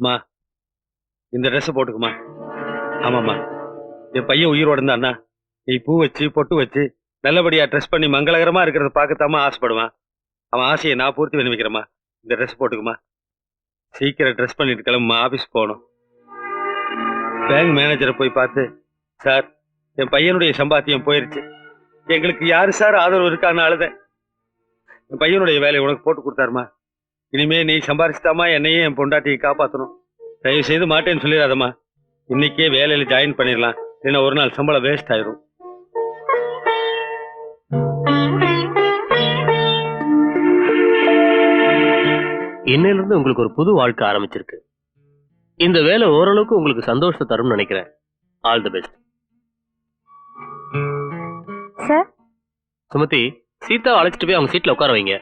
அம்மா இந்த ட்ரெஸ் போட்டுக்குமா. ஆமாம்மா, என் பையன் உயிரோட இருந்தான்னா நீ பூ வச்சு பொட்டு வச்சு நல்லபடியா ட்ரெஸ் பண்ணி மங்களகரமா இருக்கிறத பார்க்கத்தாமா ஆசைப்படுவான். அவன் ஆசையை நான் பூர்த்தி பண்ணி வைக்கிறேம்மா. இந்த ட்ரெஸ் போட்டுக்குமா. சீக்கிரம் ட்ரெஸ் பண்ணிட்டு கிளம்புமா, ஆபீஸ் போகணும். பேங்க் மேனேஜரை போய் பார்த்து, சார் என் பையனுடைய சம்பாத்தியம் போயிருச்சு, எங்களுக்கு யாரு சார் ஆதரவு இருக்கான்னு அழுதேன். என் பையனுடைய வேலையை உனக்கு போட்டு கொடுத்தாருமா. இனிமே நீ சம்பாரிச்சுதாமா என்னையும் என் பொண்டாட்டியை காப்பாற்றணும். தயவு செய்து மாட்டேன்னு சொல்லிடாதம்மா. இன்னைக்கே வேலையில ஜாயின் பண்ணிடலாம், இல்லைன்னா ஒரு நாள் சம்பளம் வேஸ்ட் ஆயிரும். இன்னையிலிருந்து உங்களுக்கு ஒரு புது வாழ்க்கை ஆரம்பிச்சிருக்கு. இந்த வேலை ஓரளவுக்கு உங்களுக்கு சந்தோஷத்தை தரும்னு நினைக்கிறேன். All the best. Sir, Sumathi, சீதாவை அழைச்சிட்டு போய் அவங்க சீட்ல உட்கார வைங்க.